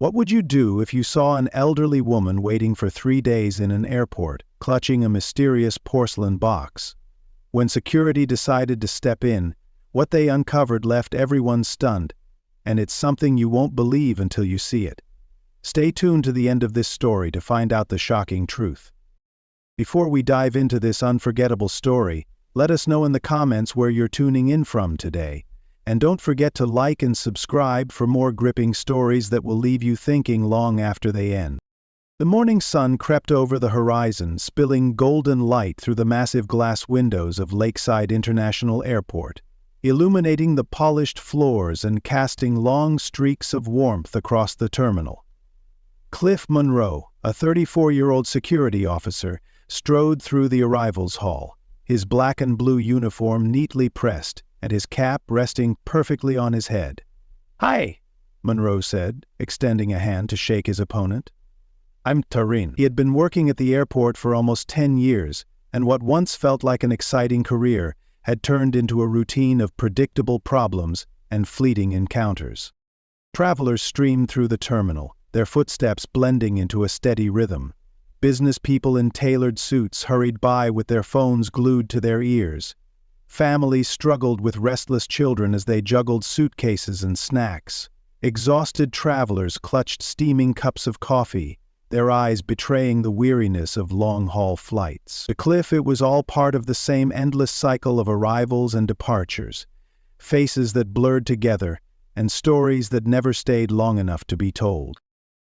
What would you do if you saw an elderly woman waiting for 3 days in an airport, clutching a mysterious porcelain box? When security decided to step in, what they uncovered left everyone stunned, and it's something you won't believe until you see it. Stay tuned to the end of this story to find out the shocking truth. Before we dive into this unforgettable story, let us know in the comments where you're tuning in from today. And don't forget to like and subscribe for more gripping stories that will leave you thinking long after they end. The morning sun crept over the horizon, spilling golden light through the massive glass windows of Lakeside International Airport, illuminating the polished floors and casting long streaks of warmth across the terminal. Cliff Monroe, a 34-year-old security officer, strode through the arrivals hall, his black and blue uniform neatly pressed, and his cap resting perfectly on his head. "Hi," Monroe said, extending a hand to shake his opponent. "I'm Tarin." He had been working at the airport for almost 10 years, and what once felt like an exciting career had turned into a routine of predictable problems and fleeting encounters. Travelers streamed through the terminal, their footsteps blending into a steady rhythm. Business people in tailored suits hurried by with their phones glued to their ears. Families struggled with restless children as they juggled suitcases and snacks. Exhausted travelers clutched steaming cups of coffee, their eyes betraying the weariness of long-haul flights. To Cliff, it was all part of the same endless cycle of arrivals and departures, faces that blurred together, and stories that never stayed long enough to be told.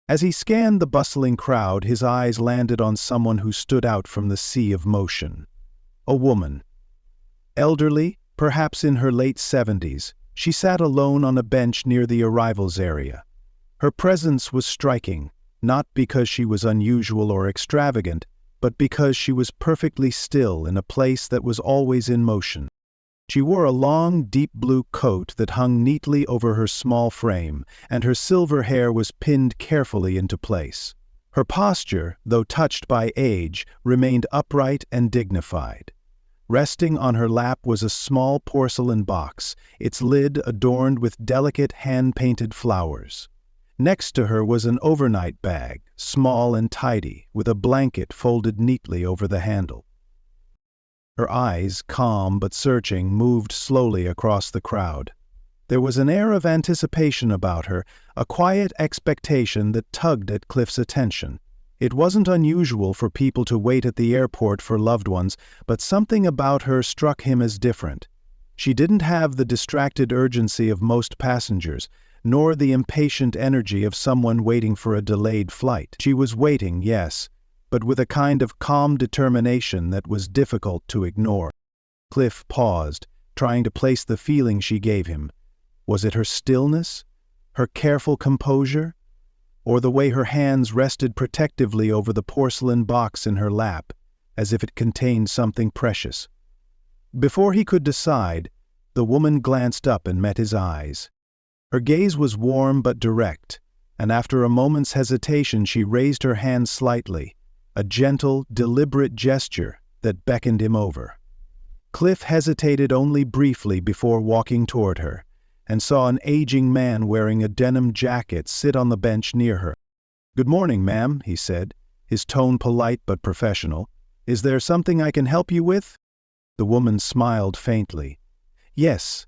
As he scanned the bustling crowd, his eyes landed on someone who stood out from the sea of motion. A woman. Elderly, perhaps in her late 70s, she sat alone on a bench near the arrivals area. Her presence was striking, not because she was unusual or extravagant, but because she was perfectly still in a place that was always in motion. She wore a long, deep blue coat that hung neatly over her small frame, and her silver hair was pinned carefully into place. Her posture, though touched by age, remained upright and dignified. Resting on her lap was a small porcelain box, its lid adorned with delicate hand-painted flowers. Next to her was an overnight bag, small and tidy, with a blanket folded neatly over the handle. Her eyes, calm but searching, moved slowly across the crowd. There was an air of anticipation about her, a quiet expectation that tugged at Cliff's attention. It wasn't unusual for people to wait at the airport for loved ones, but something about her struck him as different. She didn't have the distracted urgency of most passengers, nor the impatient energy of someone waiting for a delayed flight. She was waiting, yes, but with a kind of calm determination that was difficult to ignore. Cliff paused, trying to place the feeling she gave him. Was it her stillness? Her careful composure? Or the way her hands rested protectively over the porcelain box in her lap, as if it contained something precious? Before he could decide, the woman glanced up and met his eyes. Her gaze was warm but direct, and after a moment's hesitation she raised her hand slightly, a gentle, deliberate gesture that beckoned him over. Cliff hesitated only briefly before walking toward her, and saw an aging man wearing a denim jacket sit on the bench near her. "Good morning, ma'am," he said, his tone polite but professional. "Is there something I can help you with?" The woman smiled faintly. "Yes,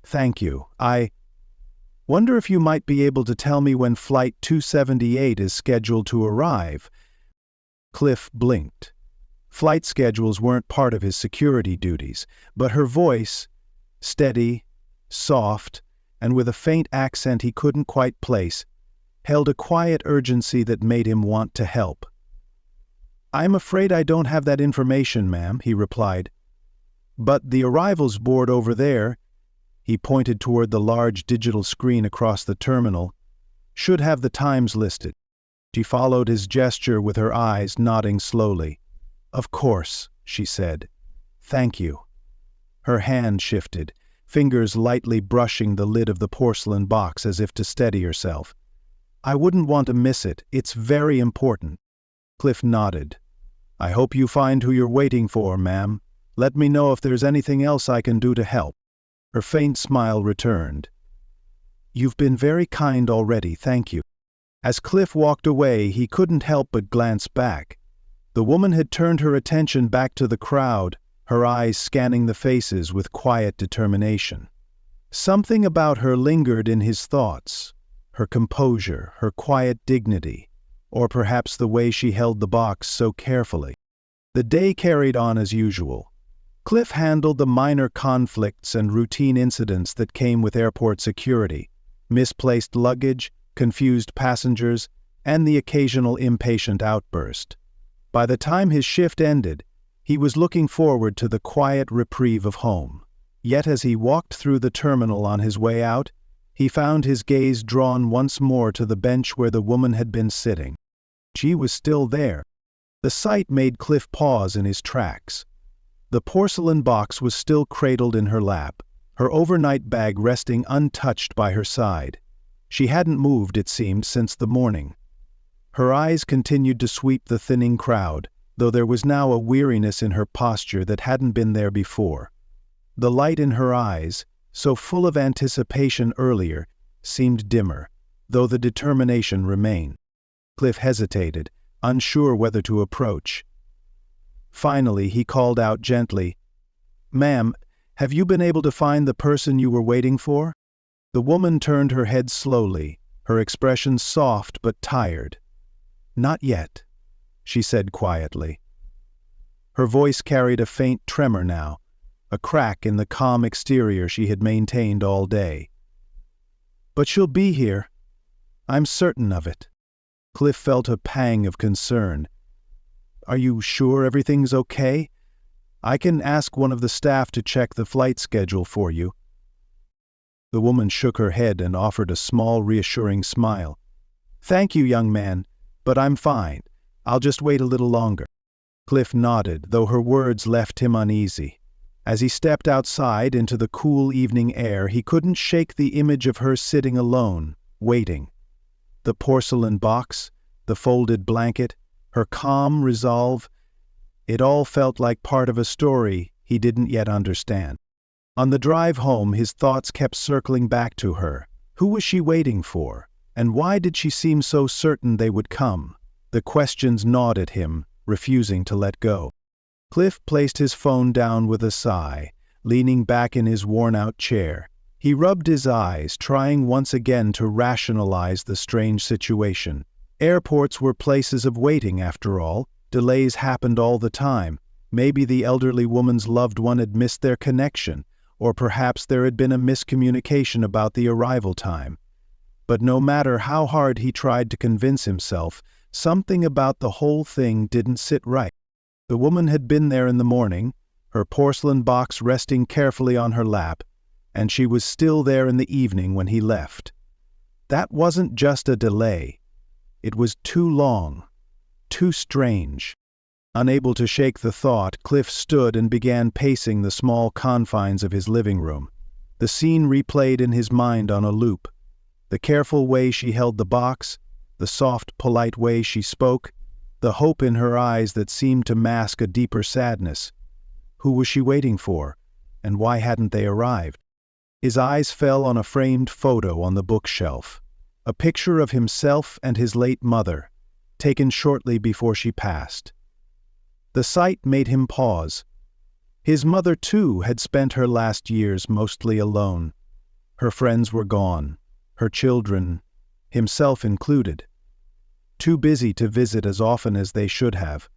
thank you. I wonder if you might be able to tell me when Flight 278 is scheduled to arrive." Cliff blinked. Flight schedules weren't part of his security duties, but her voice, steady, soft, and with a faint accent he couldn't quite place, held a quiet urgency that made him want to help. "I'm afraid I don't have that information, ma'am," he replied. "But the arrivals board over there," he pointed toward the large digital screen across the terminal, "should have the times listed." She followed his gesture with her eyes, nodding slowly. "Of course," she said. "Thank you." Her hand shifted, fingers lightly brushing the lid of the porcelain box as if to steady herself. "I wouldn't want to miss it. It's very important." Cliff nodded. "I hope you find who you're waiting for, ma'am. Let me know if there's anything else I can do to help." Her faint smile returned. "You've been very kind already, thank you." As Cliff walked away, he couldn't help but glance back. The woman had turned her attention back to the crowd, her eyes scanning the faces with quiet determination. Something about her lingered in his thoughts, her composure, her quiet dignity, or perhaps the way she held the box so carefully. The day carried on as usual. Cliff handled the minor conflicts and routine incidents that came with airport security: misplaced luggage, confused passengers, and the occasional impatient outburst. By the time his shift ended, he was looking forward to the quiet reprieve of home. Yet as he walked through the terminal on his way out, he found his gaze drawn once more to the bench where the woman had been sitting. She was still there. The sight made Cliff pause in his tracks. The porcelain box was still cradled in her lap, her overnight bag resting untouched by her side. She hadn't moved, it seemed, since the morning. Her eyes continued to sweep the thinning crowd, though there was now a weariness in her posture that hadn't been there before. The light in her eyes, so full of anticipation earlier, seemed dimmer, though the determination remained. Cliff hesitated, unsure whether to approach. Finally, he called out gently, "Ma'am, have you been able to find the person you were waiting for?" The woman turned her head slowly, her expression soft but tired. "Not yet," she said quietly. Her voice carried a faint tremor now, a crack in the calm exterior she had maintained all day. "But she'll be here. I'm certain of it." Cliff felt a pang of concern. "Are you sure everything's okay? I can ask one of the staff to check the flight schedule for you." The woman shook her head and offered a small, reassuring smile. "Thank you, young man, but I'm fine. I'll just wait a little longer." Cliff nodded, though her words left him uneasy. As he stepped outside into the cool evening air, he couldn't shake the image of her sitting alone, waiting. The porcelain box, the folded blanket, her calm resolve, it all felt like part of a story he didn't yet understand. On the drive home, his thoughts kept circling back to her. Who was she waiting for? And why did she seem so certain they would come? The questions gnawed at him, refusing to let go. Cliff placed his phone down with a sigh, leaning back in his worn-out chair. He rubbed his eyes, trying once again to rationalize the strange situation. Airports were places of waiting, after all. Delays happened all the time. Maybe the elderly woman's loved one had missed their connection, or perhaps there had been a miscommunication about the arrival time. But no matter how hard he tried to convince himself, something about the whole thing didn't sit right. The woman had been there in the morning, her porcelain box resting carefully on her lap, and she was still there in the evening when he left. That wasn't just a delay. It was too long, too strange. Unable to shake the thought, Cliff stood and began pacing the small confines of his living room. The scene replayed in his mind on a loop. The careful way she held the box, the soft, polite way she spoke, the hope in her eyes that seemed to mask a deeper sadness. Who was she waiting for, and why hadn't they arrived? His eyes fell on a framed photo on the bookshelf, a picture of himself and his late mother, taken shortly before she passed. The sight made him pause. His mother, too, had spent her last years mostly alone. Her friends were gone, her children, himself included, too busy to visit as often as they should have.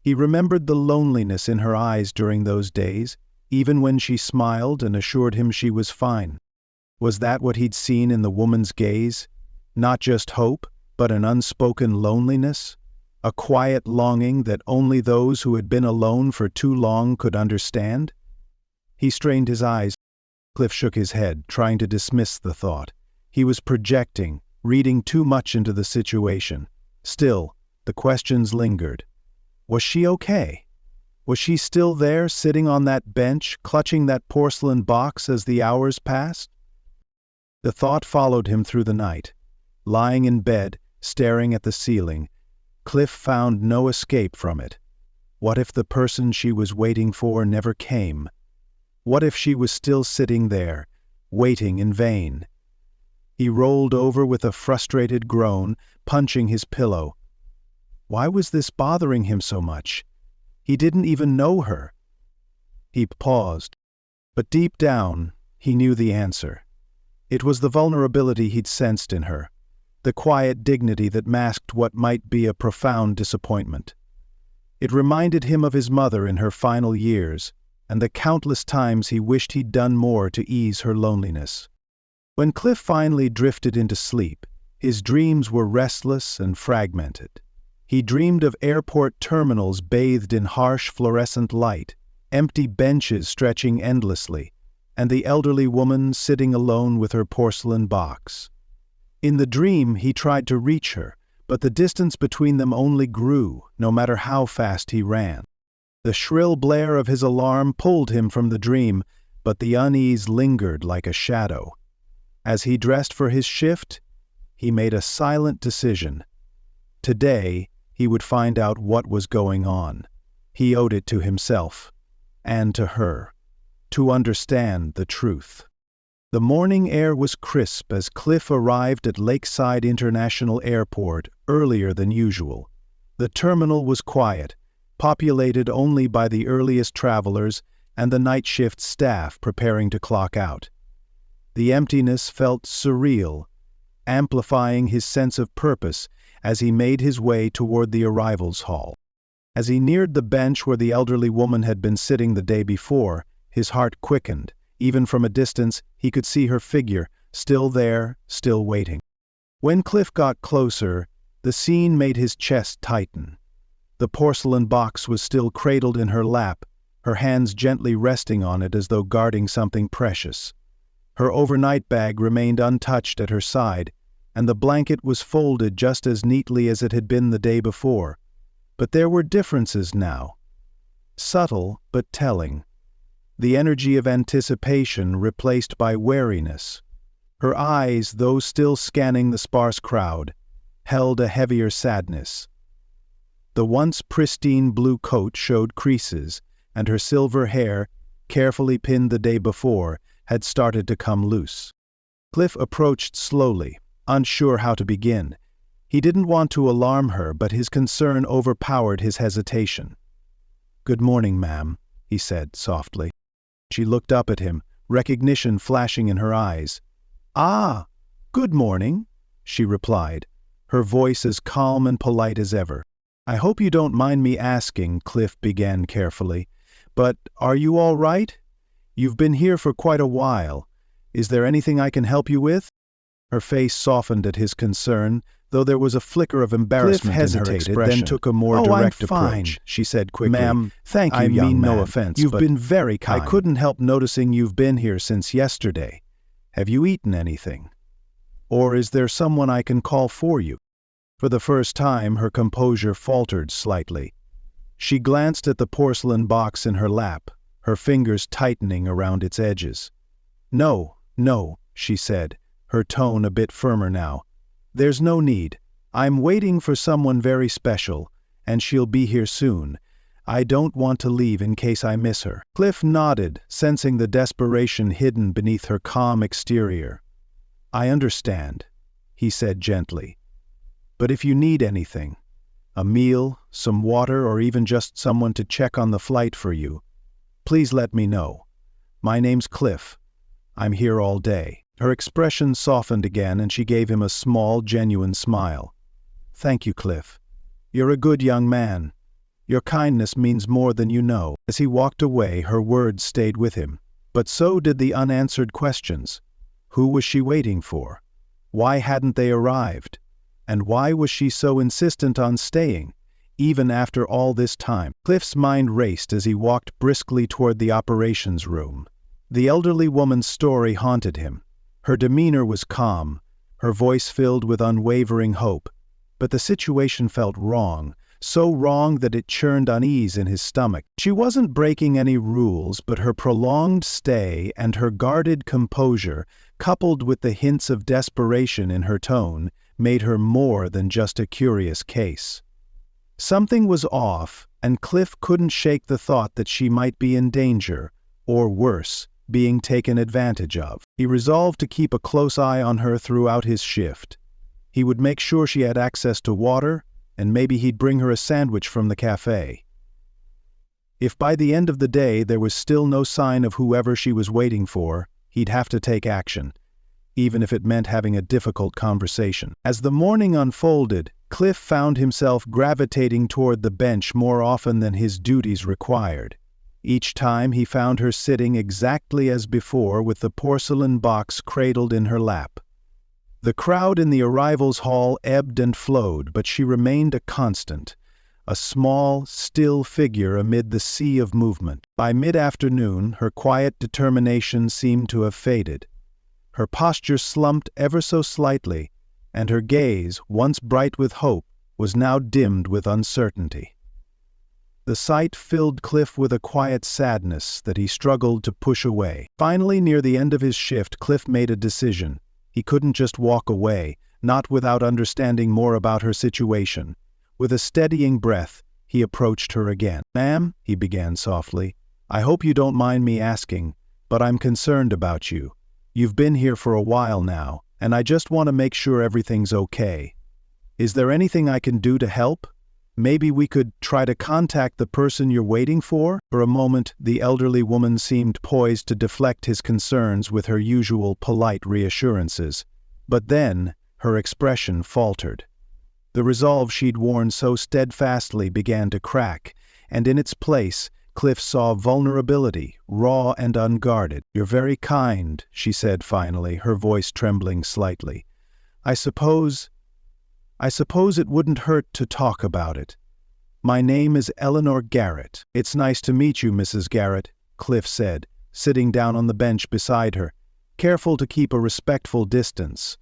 He remembered the loneliness in her eyes during those days, even when she smiled and assured him she was fine. Was that what he'd seen in the woman's gaze? Not just hope, but an unspoken loneliness? A quiet longing that only those who had been alone for too long could understand? He strained his eyes. Cliff shook his head, trying to dismiss the thought. He was projecting, reading too much into the situation. Still, the questions lingered. Was she okay? Was she still there, sitting on that bench, clutching that porcelain box as the hours passed? The thought followed him through the night. Lying in bed, staring at the ceiling, Cliff found no escape from it. What if the person she was waiting for never came? What if she was still sitting there, waiting in vain? He rolled over with a frustrated groan, punching his pillow. Why was this bothering him so much? He didn't even know her. He paused, but deep down, he knew the answer. It was the vulnerability he'd sensed in her, the quiet dignity that masked what might be a profound disappointment. It reminded him of his mother in her final years, and the countless times he wished he'd done more to ease her loneliness. When Cliff finally drifted into sleep, his dreams were restless and fragmented. He dreamed of airport terminals bathed in harsh fluorescent light, empty benches stretching endlessly, and the elderly woman sitting alone with her porcelain box. In the dream, he tried to reach her, but the distance between them only grew, no matter how fast he ran. The shrill blare of his alarm pulled him from the dream, but the unease lingered like a shadow. As he dressed for his shift, he made a silent decision. Today, he would find out what was going on. He owed it to himself, and to her, to understand the truth. The morning air was crisp as Cliff arrived at Lakeside International Airport earlier than usual. The terminal was quiet, populated only by the earliest travelers and the night shift staff preparing to clock out. The emptiness felt surreal, amplifying his sense of purpose as he made his way toward the arrivals hall. As he neared the bench where the elderly woman had been sitting the day before, his heart quickened. Even from a distance, he could see her figure, still there, still waiting. When Cliff got closer, the scene made his chest tighten. The porcelain box was still cradled in her lap, her hands gently resting on it as though guarding something precious. Her overnight bag remained untouched at her side, and the blanket was folded just as neatly as it had been the day before. But there were differences now. Subtle, but telling. The energy of anticipation replaced by wariness. Her eyes, though still scanning the sparse crowd, held a heavier sadness. The once pristine blue coat showed creases, and her silver hair, carefully pinned the day before, had started to come loose. Cliff approached slowly, unsure how to begin. He didn't want to alarm her, but his concern overpowered his hesitation. "Good morning, ma'am," he said softly. She looked up at him, recognition flashing in her eyes. "Ah, good morning," she replied, her voice as calm and polite as ever. "I hope you don't mind me asking," Cliff began carefully, "but are you all right? You've been here for quite a while. Is there anything I can help you with?" Her face softened at his concern, though there was a flicker of embarrassment in her expression. Then took a more direct approach. She said quickly, "Ma'am, thank you, young man. I mean no offense, you've been very kind. I couldn't help noticing you've been here since yesterday. Have you eaten anything? Or is there someone I can call for you?" For the first time, her composure faltered slightly. She glanced at the porcelain box in her lap, her fingers tightening around its edges. No, she said, her tone a bit firmer now. "There's no need. I'm waiting for someone very special, and she'll be here soon. I don't want to leave in case I miss her." Cliff nodded, sensing the desperation hidden beneath her calm exterior. "I understand," he said gently. "But if you need anything, a meal, some water, or even just someone to check on the flight for you, please let me know. My name's Cliff. I'm here all day." Her expression softened again, and she gave him a small, genuine smile. "Thank you, Cliff. You're a good young man. Your kindness means more than you know." As he walked away, her words stayed with him. But so did the unanswered questions. Who was she waiting for? Why hadn't they arrived? And why was she so insistent on staying, even after all this time? Cliff's mind raced as he walked briskly toward the operations room. The elderly woman's story haunted him. Her demeanor was calm, her voice filled with unwavering hope, but the situation felt wrong, so wrong that it churned unease in his stomach. She wasn't breaking any rules, but her prolonged stay and her guarded composure, coupled with the hints of desperation in her tone, made her more than just a curious case. Something was off, and Cliff couldn't shake the thought that she might be in danger, or worse, being taken advantage of. He resolved to keep a close eye on her throughout his shift. He would make sure she had access to water, and maybe he'd bring her a sandwich from the cafe. If by the end of the day there was still no sign of whoever she was waiting for, he'd have to take action, even if it meant having a difficult conversation. As the morning unfolded, Cliff found himself gravitating toward the bench more often than his duties required. Each time he found her sitting exactly as before with the porcelain box cradled in her lap. The crowd in the arrivals hall ebbed and flowed, but she remained a constant, a small, still figure amid the sea of movement. By mid-afternoon, her quiet determination seemed to have faded. Her posture slumped ever so slightly, and her gaze, once bright with hope, was now dimmed with uncertainty. The sight filled Cliff with a quiet sadness that he struggled to push away. Finally, near the end of his shift, Cliff made a decision. He couldn't just walk away, not without understanding more about her situation. With a steadying breath, he approached her again. "Ma'am," he began softly, "I hope you don't mind me asking, but I'm concerned about you. You've been here for a while now, and I just want to make sure everything's okay. Is there anything I can do to help? Maybe we could try to contact the person you're waiting for?" For a moment, the elderly woman seemed poised to deflect his concerns with her usual polite reassurances. But then, her expression faltered. The resolve she'd worn so steadfastly began to crack, and in its place, Cliff saw vulnerability, raw and unguarded. "You're very kind," she said finally, her voice trembling slightly. I suppose it wouldn't hurt to talk about it. My name is Eleanor Garrett." "It's nice to meet you, Mrs. Garrett," Cliff said, sitting down on the bench beside her, careful to keep a respectful distance.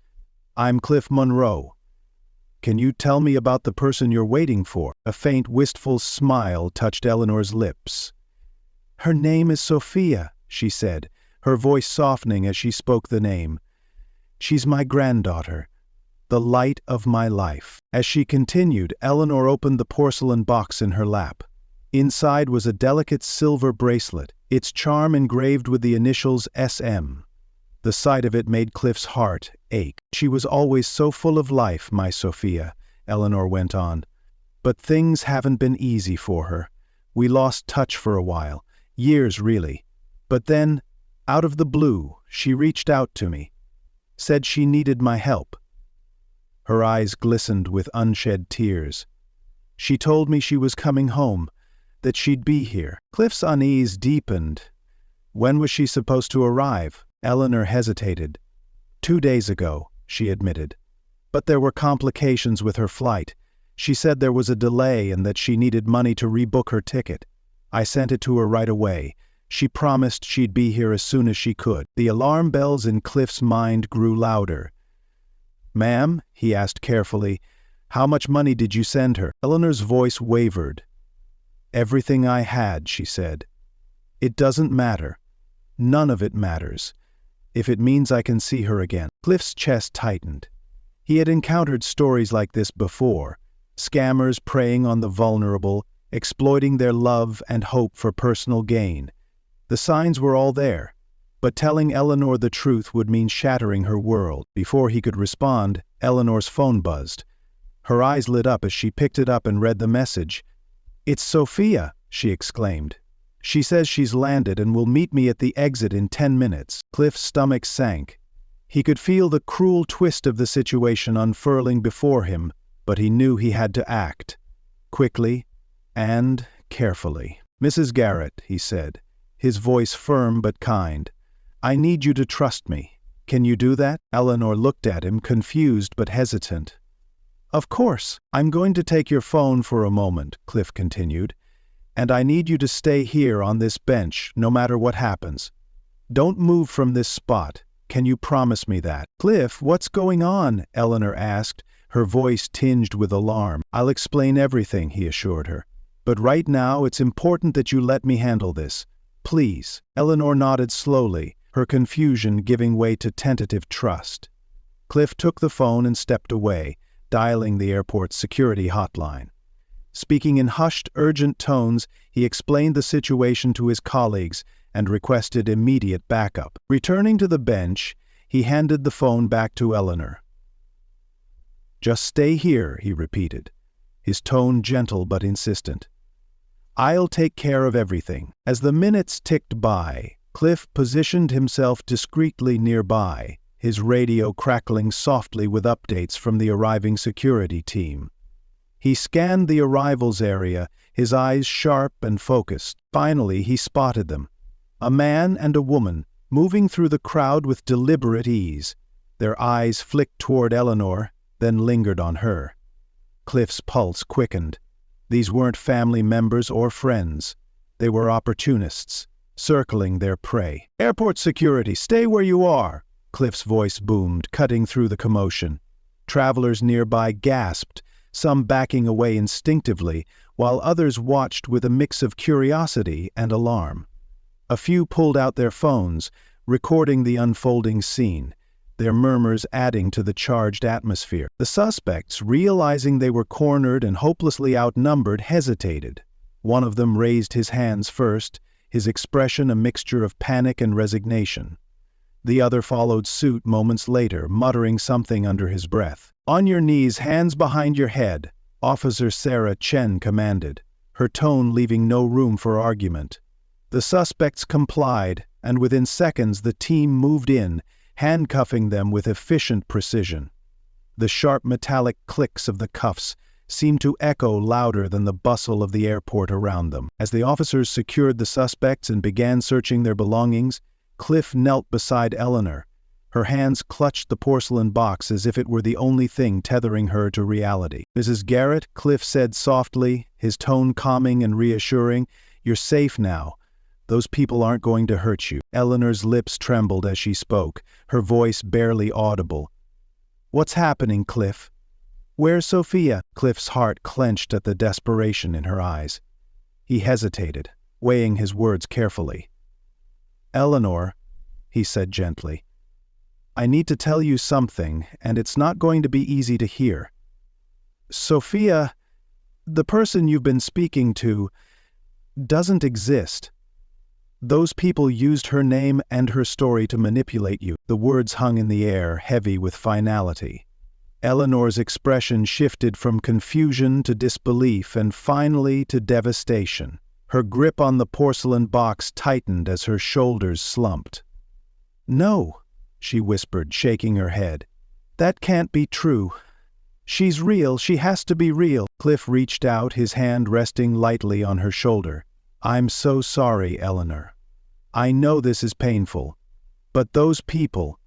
"I'm Cliff Monroe. Can you tell me about the person you're waiting for?" A faint, wistful smile touched Eleanor's lips. "Her name is Sophia," she said, her voice softening as she spoke the name. "She's my granddaughter, the light of my life." As she continued, Eleanor opened the porcelain box in her lap. Inside was a delicate silver bracelet, its charm engraved with the initials SM. The sight of it made Cliff's heart ache. "She was always so full of life, my Sophia," Eleanor went on. "But things haven't been easy for her. We lost touch for a while, years really. But then, out of the blue, she reached out to me, said she needed my help." Her eyes glistened with unshed tears. "She told me she was coming home, that she'd be here." Cliff's unease deepened. When was she supposed to arrive? Eleanor hesitated. 2 days ago, she admitted. But there were complications with her flight. She said there was a delay and that she needed money to rebook her ticket. I sent it to her right away. She promised she'd be here as soon as she could. The alarm bells in Cliff's mind grew louder. "Ma'am," he asked carefully, "how much money did you send her?" Eleanor's voice wavered. "Everything I had," she said. "It doesn't matter. None of it matters. If it means I can see her again." Cliff's chest tightened. He had encountered stories like this before. Scammers preying on the vulnerable, exploiting their love and hope for personal gain. The signs were all there. But telling Eleanor the truth would mean shattering her world. Before he could respond, Eleanor's phone buzzed. Her eyes lit up as she picked it up and read the message. "It's Sophia," she exclaimed. "She says she's landed and will meet me at the exit in 10 minutes. Cliff's stomach sank. He could feel the cruel twist of the situation unfurling before him, but he knew he had to act. Quickly and carefully. "Mrs. Garrett," he said, his voice firm but kind, "I need you to trust me. Can you do that?" Eleanor looked at him, confused but hesitant. "Of course. I'm going to take your phone for a moment," Cliff continued, "and I need you to stay here on this bench, no matter what happens. Don't move from this spot. Can you promise me that?" "Cliff, what's going on?" Eleanor asked, her voice tinged with alarm. "I'll explain everything," he assured her. "But right now it's important that you let me handle this. Please." Eleanor nodded slowly, her confusion giving way to tentative trust. Cliff took the phone and stepped away, dialing the airport's security hotline. Speaking in hushed, urgent tones, he explained the situation to his colleagues and requested immediate backup. Returning to the bench, he handed the phone back to Eleanor. "Just stay here," he repeated, his tone gentle but insistent. "I'll take care of everything." As the minutes ticked by, Cliff positioned himself discreetly nearby, his radio crackling softly with updates from the arriving security team. He scanned the arrivals area, his eyes sharp and focused. Finally, he spotted them. A man and a woman, moving through the crowd with deliberate ease. Their eyes flicked toward Eleanor, then lingered on her. Cliff's pulse quickened. These weren't family members or friends. They were opportunists, circling their prey. "Airport security, stay where you are!" Cliff's voice boomed, cutting through the commotion. Travelers nearby gasped, some backing away instinctively, while others watched with a mix of curiosity and alarm. A few pulled out their phones, recording the unfolding scene, their murmurs adding to the charged atmosphere. The suspects, realizing they were cornered and hopelessly outnumbered, hesitated. One of them raised his hands first, his expression a mixture of panic and resignation. The other followed suit moments later, muttering something under his breath. "On your knees, hands behind your head," Officer Sarah Chen commanded, her tone leaving no room for argument. The suspects complied, and within seconds the team moved in, handcuffing them with efficient precision. The sharp metallic clicks of the cuffs seemed to echo louder than the bustle of the airport around them. As the officers secured the suspects and began searching their belongings, Cliff knelt beside Eleanor. Her hands clutched the porcelain box as if it were the only thing tethering her to reality. "Mrs. Garrett," Cliff said softly, his tone calming and reassuring, "you're safe now. Those people aren't going to hurt you." Eleanor's lips trembled as she spoke, her voice barely audible. "What's happening, Cliff? Where's Sophia?" Cliff's heart clenched at the desperation in her eyes. He hesitated, weighing his words carefully. "Eleanor," he said gently, "I need to tell you something, and it's not going to be easy to hear. Sophia, the person you've been speaking to, doesn't exist. Those people used her name and her story to manipulate you." The words hung in the air, heavy with finality. Eleanor's expression shifted from confusion to disbelief and finally to devastation. Her grip on the porcelain box tightened as her shoulders slumped. "No," she whispered, shaking her head. "That can't be true. She's real, she has to be real." Cliff reached out, his hand resting lightly on her shoulder. "I'm so sorry, Eleanor. I know this is painful. But those people,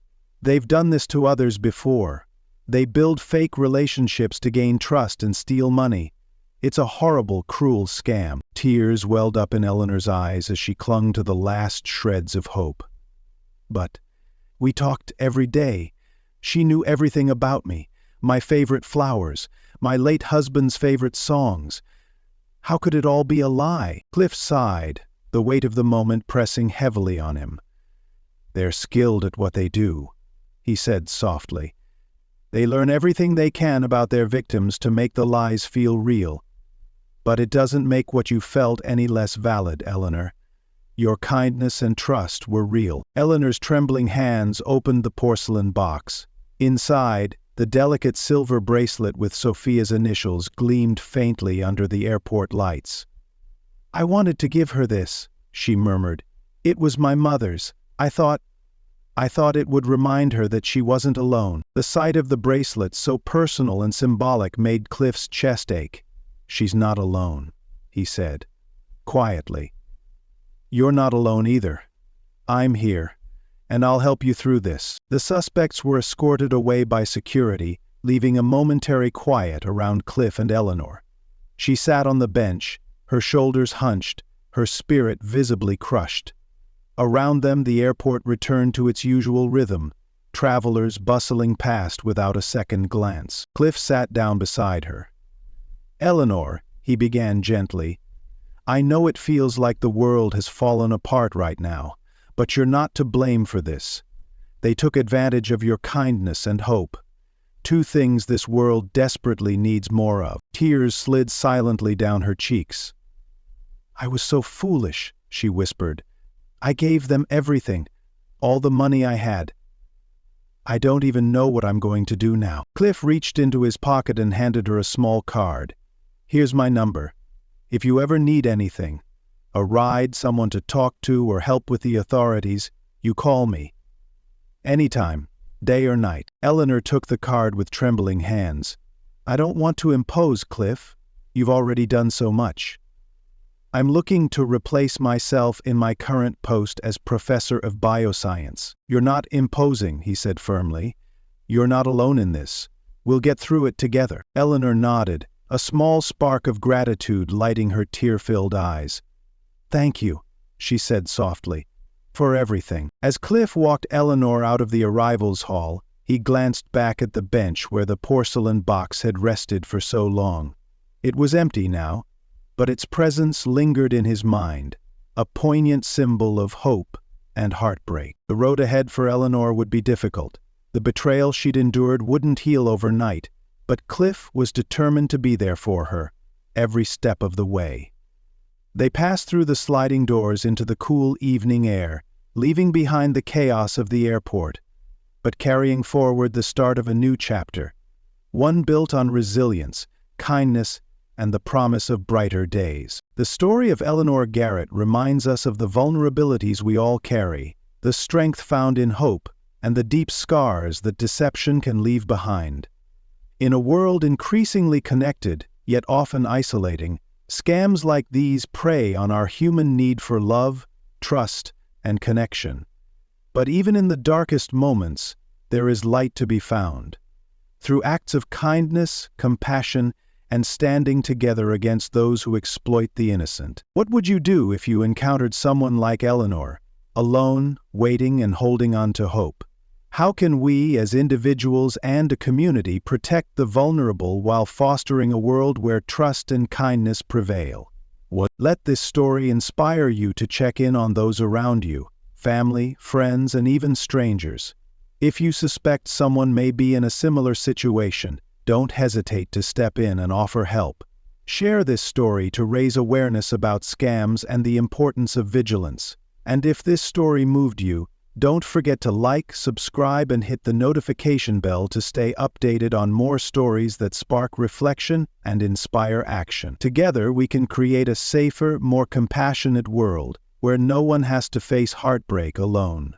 they've done this to others before. They build fake relationships to gain trust and steal money. It's a horrible, cruel scam." Tears welled up in Eleanor's eyes as she clung to the last shreds of hope. "But we talked every day. She knew everything about me, my favorite flowers, my late husband's favorite songs. How could it all be a lie?" Cliff sighed, the weight of the moment pressing heavily on him. "They're skilled at what they do," he said softly. "They learn everything they can about their victims to make the lies feel real. But it doesn't make what you felt any less valid, Eleanor. Your kindness and trust were real." Eleanor's trembling hands opened the porcelain box. Inside, the delicate silver bracelet with Sophia's initials gleamed faintly under the airport lights. "I wanted to give her this," she murmured. "It was my mother's. I thought it would remind her that she wasn't alone." The sight of the bracelet, so personal and symbolic, made Cliff's chest ache. "She's not alone," he said, quietly. "You're not alone either. I'm here, and I'll help you through this." The suspects were escorted away by security, leaving a momentary quiet around Cliff and Eleanor. She sat on the bench, her shoulders hunched, her spirit visibly crushed. Around them the airport returned to its usual rhythm, travelers bustling past without a second glance. Cliff sat down beside her. "Eleanor," he began gently, "I know it feels like the world has fallen apart right now, but you're not to blame for this. They took advantage of your kindness and hope. Two things this world desperately needs more of." Tears slid silently down her cheeks. "I was so foolish," she whispered, I gave them everything, all the money I had. I don't even know what I'm going to do now." Cliff reached into his pocket and handed her a small card. "Here's my number. If you ever need anything, a ride, someone to talk to, or help with the authorities, you call me. Anytime, day or night." Eleanor took the card with trembling hands. "I don't want to impose, Cliff. You've already done so much. I'm looking to replace myself in my current post as professor of bioscience." "You're not imposing," he said firmly. "You're not alone in this. We'll get through it together." Eleanor nodded, a small spark of gratitude lighting her tear-filled eyes. "Thank you," she said softly, "for everything." As Cliff walked Eleanor out of the arrivals hall, he glanced back at the bench where the porcelain box had rested for so long. It was empty now, but its presence lingered in his mind, a poignant symbol of hope and heartbreak. The road ahead for Eleanor would be difficult. The betrayal she'd endured wouldn't heal overnight, but Cliff was determined to be there for her, every step of the way. They passed through the sliding doors into the cool evening air, leaving behind the chaos of the airport, but carrying forward the start of a new chapter, one built on resilience, kindness, and the promise of brighter days. The story of Eleanor Garrett reminds us of the vulnerabilities we all carry, the strength found in hope, and the deep scars that deception can leave behind. In a world increasingly connected, yet often isolating, scams like these prey on our human need for love, trust, and connection. But even in the darkest moments, there is light to be found. Through acts of kindness, compassion, and standing together against those who exploit the innocent. What would you do if you encountered someone like Eleanor, alone, waiting and holding on to hope? How can we, as individuals and a community, protect the vulnerable while fostering a world where trust and kindness prevail? Let this story inspire you to check in on those around you, family, friends, and even strangers. If you suspect someone may be in a similar situation, don't hesitate to step in and offer help. Share this story to raise awareness about scams and the importance of vigilance. And if this story moved you, don't forget to like, subscribe, and hit the notification bell to stay updated on more stories that spark reflection and inspire action. Together, we can create a safer, more compassionate world where no one has to face heartbreak alone.